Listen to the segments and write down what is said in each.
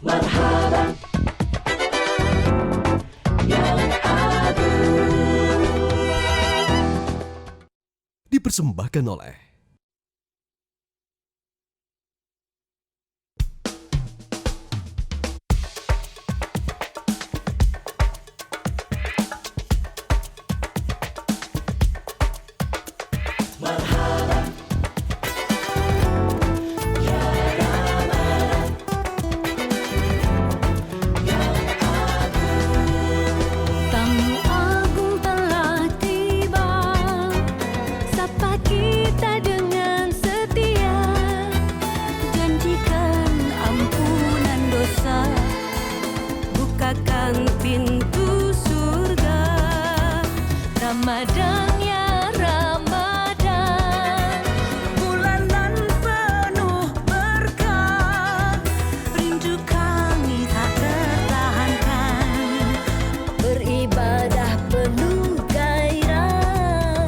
Marhaban yang agung. Dipersembahkan oleh Tamu agung telah tiba, sapa kita dengan setia, janjikan ampunan dosa, bukakan pintu surga. Ramadan ya Ramadan, bulan nan penuh berkah, rindu kami tak tertahankan, beribadah penuh gairah.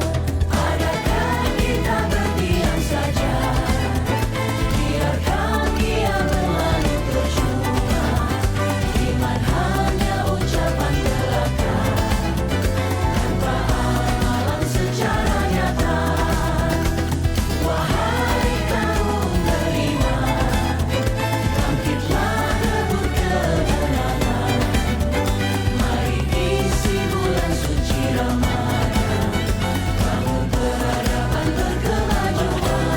Adakah kita berdiam saja, biarkan dia berlalu percuma. Iman hanya ucapan belaka, tanpa amalan secara nyata. Wahai kaum beriman, bangkitlah rebut kemenangan. Mari isi bulan suci Ramadan, bangun peradaban berkemajuan.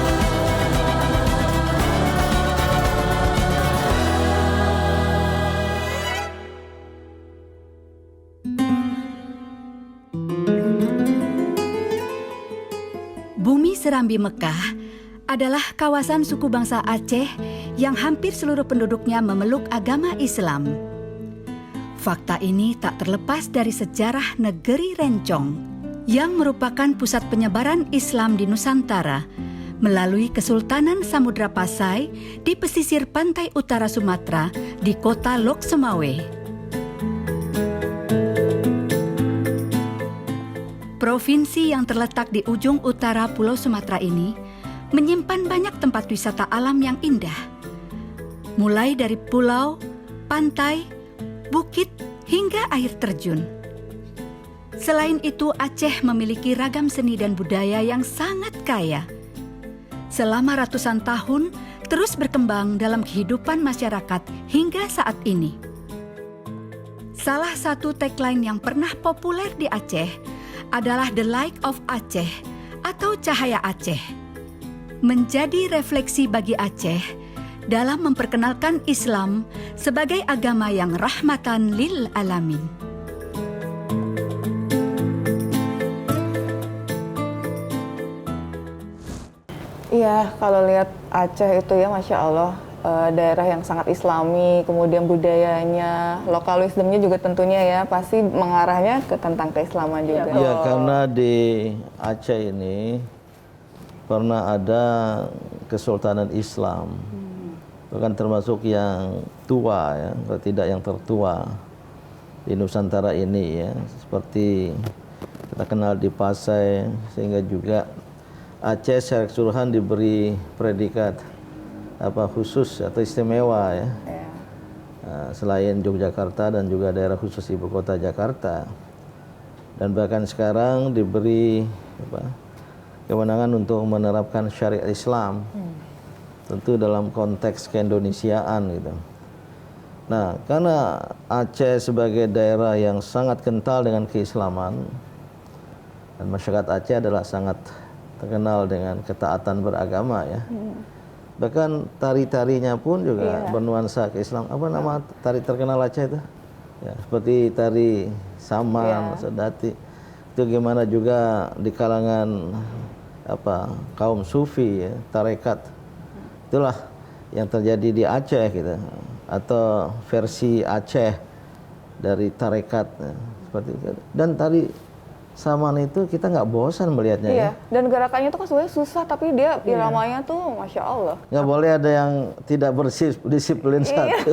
Bumi Serambi Mekah adalah kawasan suku bangsa Aceh yang hampir seluruh penduduknya memeluk agama Islam. Fakta ini tak terlepas dari sejarah negeri Rencong yang merupakan pusat penyebaran Islam di Nusantara melalui Kesultanan Samudra Pasai di pesisir pantai utara Sumatera di kota Lok Sumawe. Provinsi yang terletak di ujung utara Pulau Sumatera ini menyimpan banyak tempat wisata alam yang indah. Mulai dari pulau, pantai, bukit, hingga air terjun. Selain itu, Aceh memiliki ragam seni dan budaya yang sangat kaya. Selama ratusan tahun, terus berkembang dalam kehidupan masyarakat hingga saat ini. Salah satu tagline yang pernah populer di Aceh adalah The Light of Aceh atau Cahaya Aceh. Menjadi refleksi bagi Aceh dalam memperkenalkan Islam sebagai agama yang rahmatan lil alamin. Iya, kalau lihat Aceh itu ya Masya Allah, daerah yang sangat islami, kemudian budayanya, lokal wisdomnya juga tentunya ya, pasti mengarahnya ke tentang keislaman juga. Ya, karena di Aceh ini pernah ada Kesultanan Islam, bahkan termasuk yang tua ya, kalau tidak yang tertua di Nusantara ini ya, seperti kita kenal di Pasai, sehingga juga Aceh secara keseluruhan diberi predikat khusus atau istimewa ya. Selain Yogyakarta dan juga daerah khusus ibu kota Jakarta, dan bahkan sekarang diberi kewenangan untuk menerapkan syariat Islam, tentu dalam konteks keindonesiaan gitu. Nah, karena Aceh sebagai daerah yang sangat kental dengan keislaman, dan masyarakat Aceh adalah sangat terkenal dengan ketaatan beragama ya. Bahkan tari-tarinya pun juga bernuansa ke Islam. Apa nama tari terkenal Aceh itu? Ya, seperti tari Saman, Sedati. Itu gimana juga di kalangan kaum sufi ya, tarekat. Itulah yang terjadi di Aceh gitu. Atau versi Aceh dari tarekat ya, seperti itu. Dan tari Saman itu kita nggak bosan melihatnya ya. Dan gerakannya itu kan sebenarnya susah, tapi dia iramanya tuh Masya Allah. Nggak boleh ada yang tidak berdisiplin satu.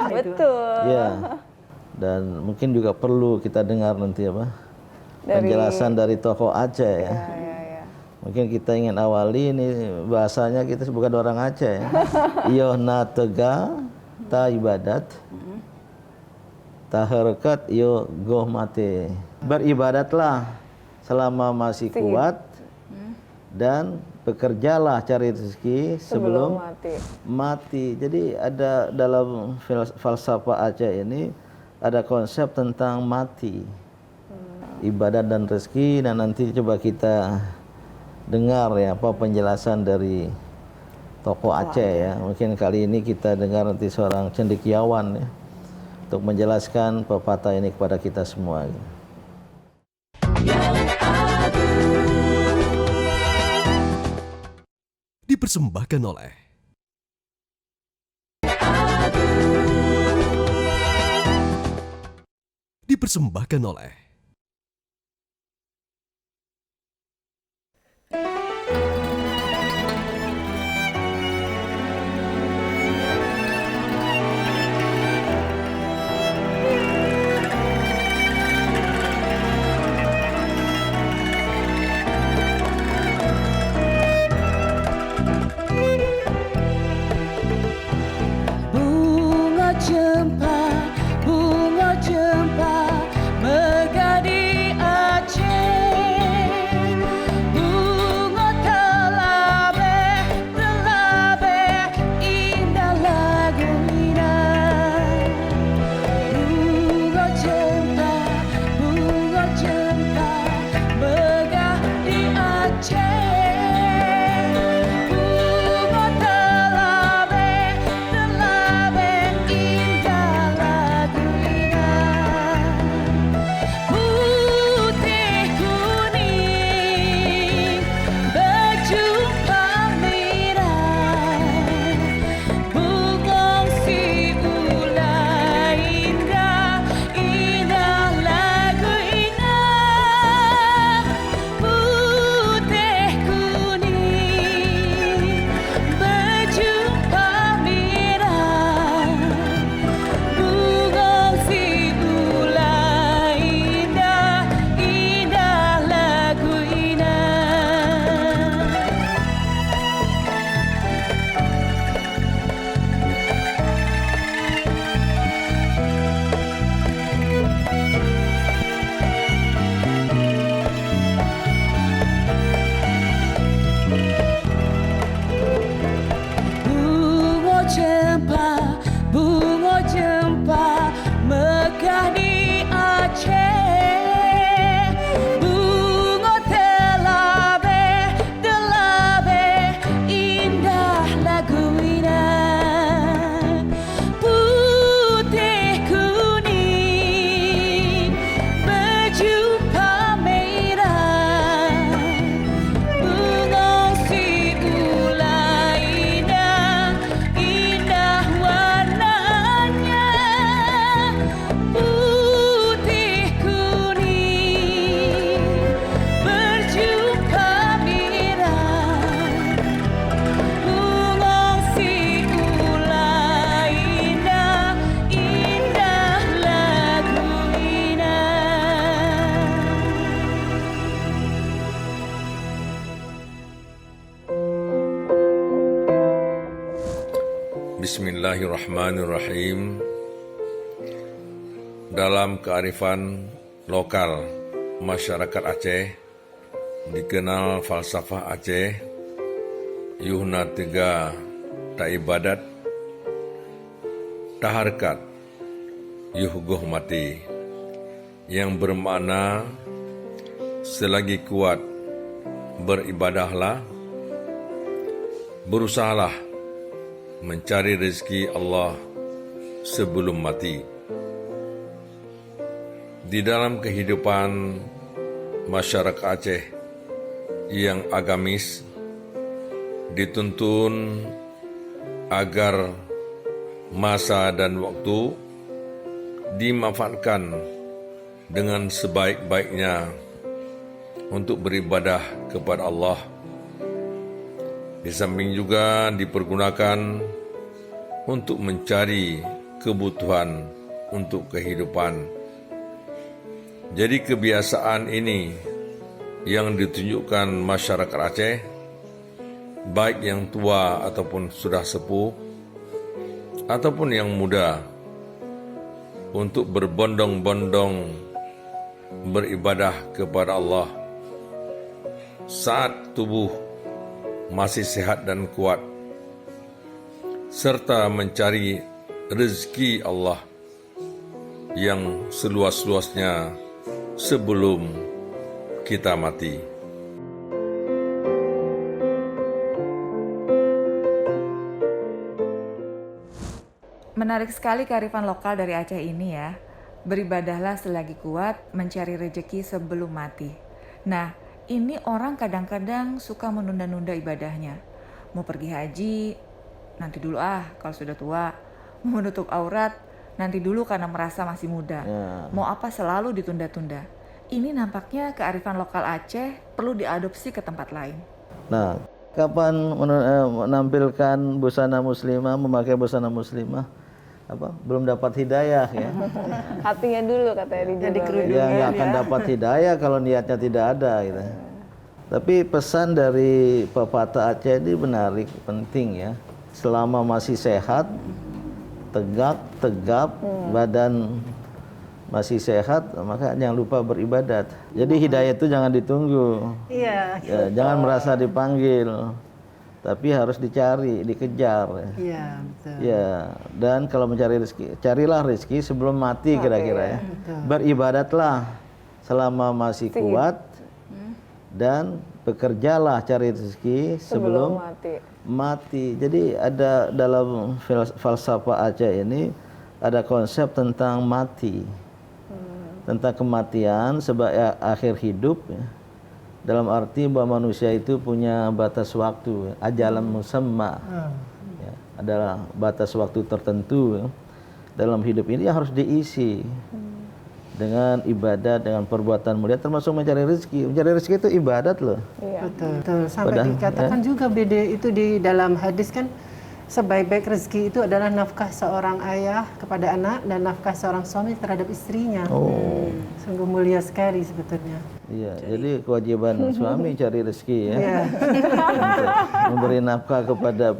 Betul. Ya. Dan mungkin juga perlu kita dengar nanti penjelasan dari tokoh Aceh ya. Mungkin kita ingin awali ini bahasanya kita bukan orang Aceh ya. Iyo na tega ta ibadat, taharkat yo goh mati. Beribadatlah selama masih kuat dan bekerjalah cari rezeki sebelum mati. Jadi ada dalam falsafah Aceh ini ada konsep tentang mati, ibadat dan rezeki. Dan nanti coba kita dengar ya apa penjelasan dari tokoh Aceh ya. Mungkin kali ini kita dengar nanti seorang cendekiawan ya, untuk menjelaskan pepatah ini kepada kita semua. Dipersembahkan oleh Dipersembahkan oleh bunga cempa megah di Aceh, bunga telabe indah lagu indah. Bunga cempa megah di Aceh, bunga telabe indah lagu indah. Putih kuning berjumpa merah, bunga si ulai indah lagu indah. Putih kuning berjumpa merah, bunga si ulai indah lagu indah. Bunga cempa megah di Aceh, bunga telabe indah lagu indah. Putih kuning berjumpa merah, bunga si ulai indah warnanya. Putih kuning berjumpa merah, bunga si ulai indah lagu indah. Bismillahirrahmanirrahim. Dalam kearifan lokal masyarakat Aceh dikenal falsafah Aceh yuhna tiga ta ibadat, taharkat, yuhgoh mati, yang bermakna selagi kuat beribadahlah, berusahalah mencari rezeki Allah sebelum mati. Di dalam kehidupan masyarakat Aceh yang agamis, dituntun agar masa dan waktu dimanfaatkan dengan sebaik-baiknya untuk beribadah kepada Allah. Di samping juga dipergunakan untuk mencari kebutuhan untuk kehidupan. Jadi kebiasaan ini yang ditunjukkan masyarakat Aceh, baik yang tua ataupun sudah sepuh, ataupun yang muda untuk berbondong-bondong beribadah kepada Allah saat tubuh masih sehat dan kuat, serta mencari rezeki Allah yang seluas-luasnya sebelum kita mati. Menarik sekali kearifan lokal dari Aceh ini ya. Beribadahlah selagi kuat, mencari rejeki sebelum mati. Nah, ini orang kadang-kadang suka menunda-nunda ibadahnya. Mau pergi haji, nanti dulu kalau sudah tua. Mau menutup aurat, nanti dulu karena merasa masih muda. Mau apa selalu ditunda-tunda. Ini nampaknya kearifan lokal Aceh perlu diadopsi ke tempat lain. Nah, kapan menampilkan busana muslimah, memakai busana muslimah? Belum dapat hidayah ya. Hatinya dulu katanya dijaga. Ya nggak akan dapat hidayah kalau niatnya tidak ada gitu. Tapi pesan dari pepatah Aceh ini menarik, penting ya. Selama masih sehat, tegap, badan masih sehat, maka jangan lupa beribadat. Jadi hidayah itu jangan ditunggu. Iya. Ya, jangan merasa dipanggil, tapi harus dicari, dikejar. Iya, betul. Ya, dan kalau mencari rezeki, carilah rezeki sebelum mati kira-kira ya. Beribadatlah selama masih kuat dan bekerjalah cari rezeki sebelum mati. Jadi ada dalam falsafah Aceh ini ada konsep tentang mati. Tentang kematian sebagai akhir hidup ya. Dalam arti bahwa manusia itu punya batas waktu, ajalan musamma. Ya, adalah batas waktu tertentu ya. Dalam hidup ini yang harus diisi dengan ibadat, dengan perbuatan mulia, termasuk mencari rezeki. Mencari rezeki itu ibadat loh. Betul. Sampai dikatakan juga beda itu di dalam hadis kan, sebaik-baik rezeki itu adalah nafkah seorang ayah kepada anak dan nafkah seorang suami terhadap istrinya. Sungguh mulia sekali sebetulnya. Iya, jadi kewajiban suami cari rezeki ya. Iya. Untuk memberi nafkah kepada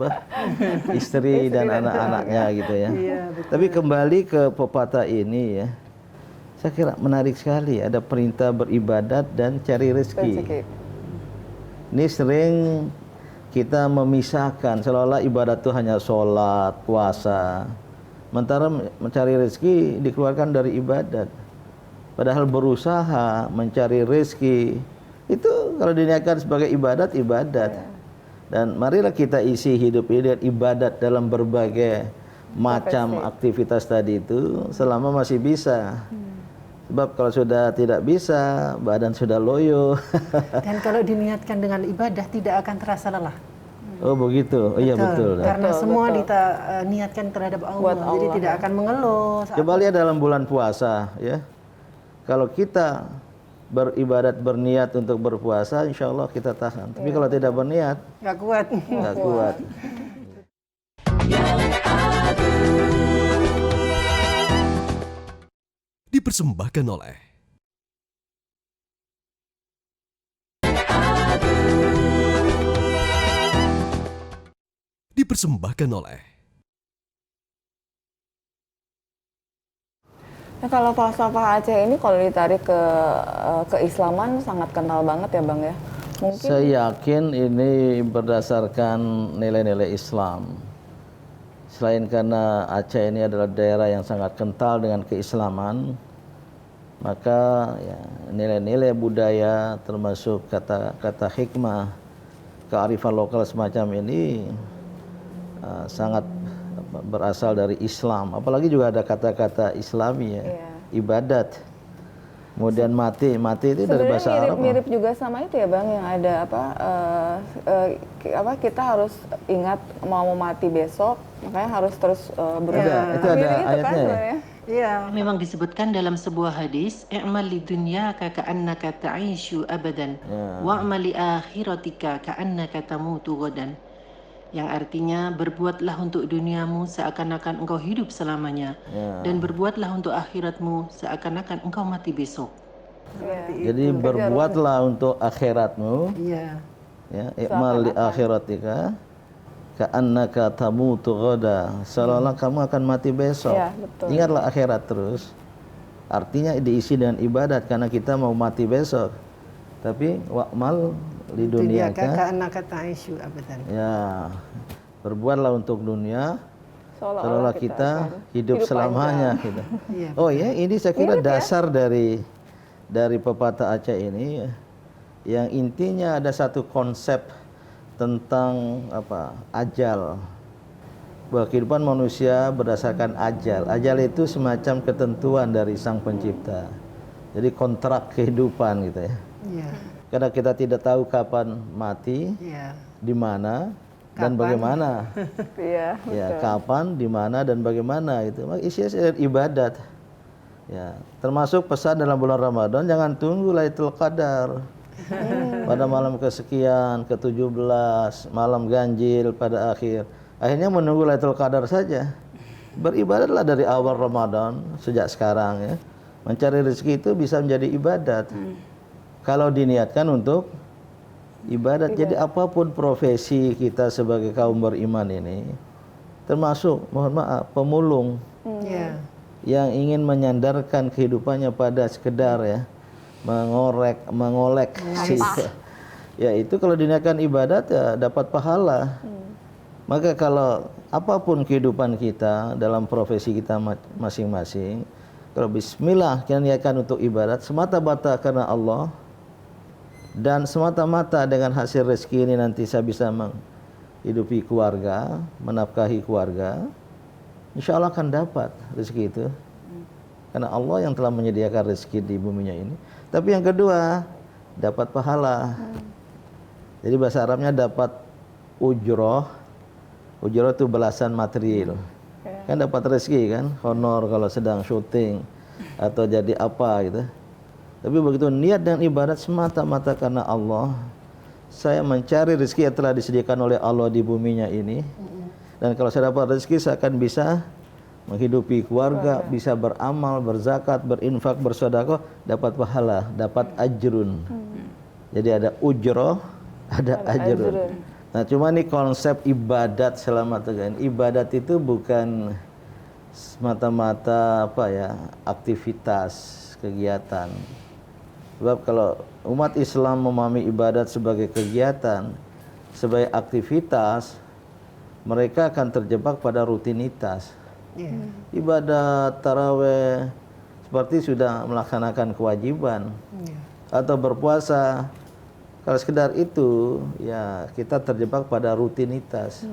istri dan anak-anaknya gitu ya. Iya, betul. Tapi kembali ke pepatah ini ya. Saya kira menarik sekali, ada perintah beribadat dan cari rezeki. Ini sering kita memisahkan seolah-olah ibadat itu hanya sholat, puasa. Sementara mencari rezeki dikeluarkan dari ibadat. Padahal berusaha mencari rezeki itu kalau diniatkan sebagai ibadat. Dan marilah kita isi hidup ini dengan ibadat dalam berbagai macam aktivitas tadi itu selama masih bisa. Sebab kalau sudah tidak bisa, badan sudah loyo. Dan kalau diniatkan dengan ibadah tidak akan terasa lelah. Oh begitu, iya betul. Karena semua niatkan terhadap Allah, jadi tidak akan mengeluh. Coba lihat dalam bulan puasa ya. Kalau kita beribadat, berniat untuk berpuasa, insya Allah kita tahan. Tapi kalau tidak berniat, nggak kuat. Nggak kuat. Dipersembahkan oleh Nah, kalau falsafah Aceh ini kalau ditarik ke keislaman sangat kental banget ya Bang ya. Mungkin Saya yakin ini berdasarkan nilai-nilai Islam. Selain karena Aceh ini adalah daerah yang sangat kental dengan keislaman, maka ya, nilai-nilai budaya termasuk kata-kata hikmah, kearifan lokal semacam ini sangat berasal dari Islam. Apalagi juga ada kata-kata Islami ya, ibadat. Kemudian mati itu dari bahasa Arab. Mirip juga sama itu ya Bang, yang ada kita harus ingat mau mati besok, makanya harus terus berusaha. Itu ada ayatnya ya. Iya. Memang disebutkan dalam sebuah hadis, i'mal lidunyaka ka'annaka ta'ishu abadan wa'mal li akhiratika ka'annaka tamutu ghadan. Yang artinya berbuatlah untuk duniamu seakan-akan engkau hidup selamanya dan berbuatlah untuk akhiratmu seakan-akan engkau mati besok. Jadi berbuatlah untuk akhiratmu. Iya. Ya, i'mal li akhiratika ka'annaka tamutu ghada, seolah-olah kamu akan mati besok. Ya, betul. Ingatlah akhirat terus. Artinya diisi dengan ibadat karena kita mau mati besok. Tapi wa'mal li Dunia dunyaka, ka'annaka ta'ishu abadan. ya, berbuatlah untuk dunia seolah-olah kita akan hidup selamanya gitu. Iya, Oh ya, ini saya kira Mirip ya? dasar dari pepatah Aceh ini, yang intinya ada satu konsep tentang apa? Ajal. Bahwa kehidupan manusia berdasarkan ajal. Ajal itu semacam ketentuan dari Sang Pencipta. Jadi kontrak kehidupan gitu ya. Iya. Karena kita tidak tahu kapan mati, Iya. di mana dan Kapan? bagaimana. Iya, Ya, betul. kapan, di mana dan bagaimana itu. Maka isinya ibadat. Ya, termasuk pesan dalam bulan Ramadan, jangan tunggu Lailatul Qadar. Pada malam kesekian, ke-17, malam ganjil pada akhir. Akhirnya menunggu Lailatul Qadar saja. Beribadatlah dari awal Ramadan sejak sekarang ya. Mencari rezeki itu bisa menjadi ibadat. Kalau diniatkan untuk ibadat. Jadi apapun profesi kita sebagai kaum beriman ini, termasuk mohon maaf pemulung Iya. yang ingin menyandarkan kehidupannya pada sekedar ya mengolek si, ya itu kalau diniatkan ibadat ya dapat pahala. Maka kalau apapun kehidupan kita dalam profesi kita masing-masing, kalau bismillah kita niatkan untuk ibadat semata-mata karena Allah, dan semata-mata dengan hasil rezeki ini nanti saya bisa menghidupi keluarga, menafkahi keluarga, insya Allah akan dapat rezeki itu. Karena Allah yang telah menyediakan rezeki di buminya ini. Tapi yang kedua, dapat pahala. Jadi bahasa Arabnya dapat ujroh. Ujroh itu balasan material. Kan dapat rezeki kan, honor kalau sedang syuting atau jadi apa gitu. Tapi begitu niat dan ibadat semata-mata karena Allah, saya mencari rezeki yang telah disediakan oleh Allah di buminya ini. Dan kalau saya dapat rezeki, saya akan bisa menghidupi keluarga, bisa beramal, berzakat, berinfak, bersedekah, dapat pahala, dapat ajrun. Jadi ada ujroh, ada ajrun. Nah, cuma nih konsep ibadat selama tegan. Ibadat itu bukan semata-mata apa ya, aktivitas, kegiatan. Sebab kalau umat Islam memahami ibadat sebagai kegiatan, sebagai aktivitas, mereka akan terjebak pada rutinitas. Ibadat taraweh seperti sudah melaksanakan kewajiban, atau berpuasa. Kalau sekedar itu, ya kita terjebak pada rutinitas,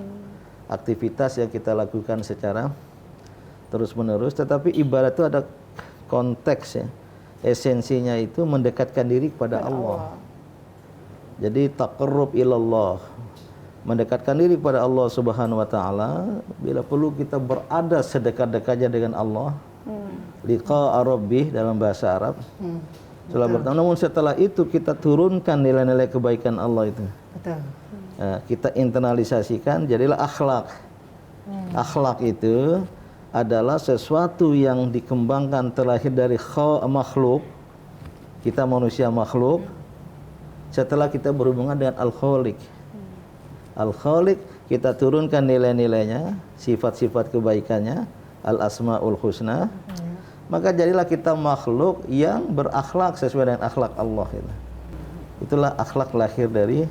aktivitas yang kita lakukan secara terus-menerus. Tetapi ibadat itu ada konteks ya, esensinya itu mendekatkan diri kepada Allah. Jadi taqarrub ilallah, mendekatkan diri kepada Allah Subhanahu wa taala. Bila perlu kita berada sedekat-dekatnya dengan Allah. Liqa rabbih dalam bahasa Arab. Setelah bertemu, namun setelah itu kita turunkan nilai-nilai kebaikan Allah itu. Betul. Nah, kita internalisasikan, jadilah akhlak. Akhlak itu adalah sesuatu yang dikembangkan terlahir dari makhluk. Kita manusia makhluk. Setelah kita berhubungan dengan Al-Khaliq. Al-Khaliq kita turunkan nilai-nilainya, sifat-sifat kebaikannya, Al-Asmaul Husna. Maka jadilah kita makhluk yang berakhlak sesuai dengan akhlak Allah. Itulah akhlak lahir dari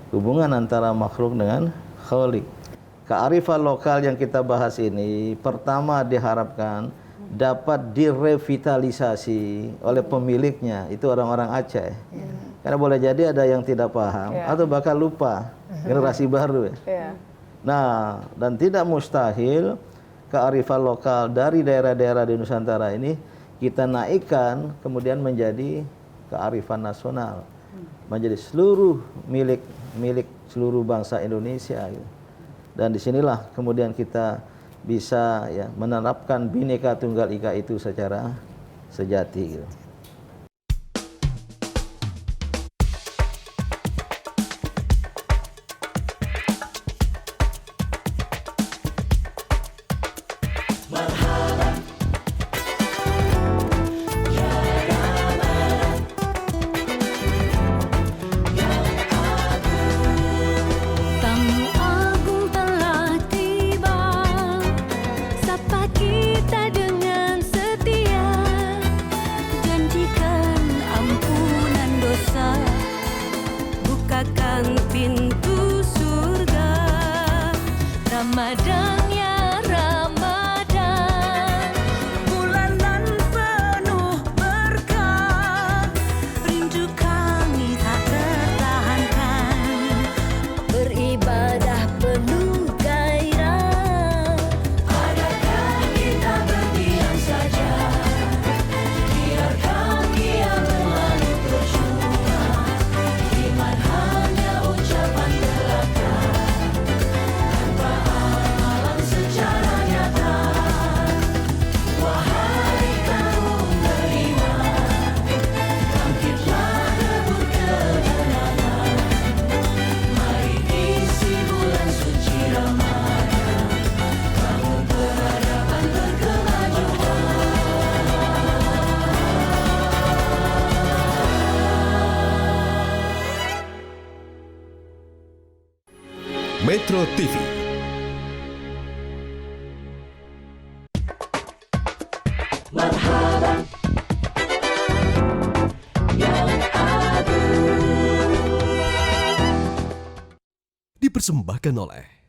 hubungan antara makhluk dengan Khaliq. Kearifan lokal yang kita bahas ini pertama diharapkan dapat direvitalisasi oleh pemiliknya, itu orang-orang Aceh. Karena boleh jadi ada yang tidak paham atau bahkan lupa, generasi baru. Nah, dan tidak mustahil kearifan lokal dari daerah-daerah di Nusantara ini kita naikkan kemudian menjadi kearifan nasional, menjadi seluruh milik seluruh bangsa Indonesia. Dan disinilah kemudian kita bisa ya menerapkan Bhinneka Tunggal Ika itu secara sejati. Tamu agung Adanya Ramadan, bulanan penuh berkah, rindu kami tak tertahankan, beribadah penuh gairah. Adakah kita berdiam saja, biarkan dia berlalu percuma, iman hanya ucapan belaka, tanpa amalan secara nyata. Wahai kaum beriman, bangkitlah rebut kebenaran, mari isi bulan suci Ramadan, bangun peradaban berkemajuan. Metro TV. Dipersembahkan oleh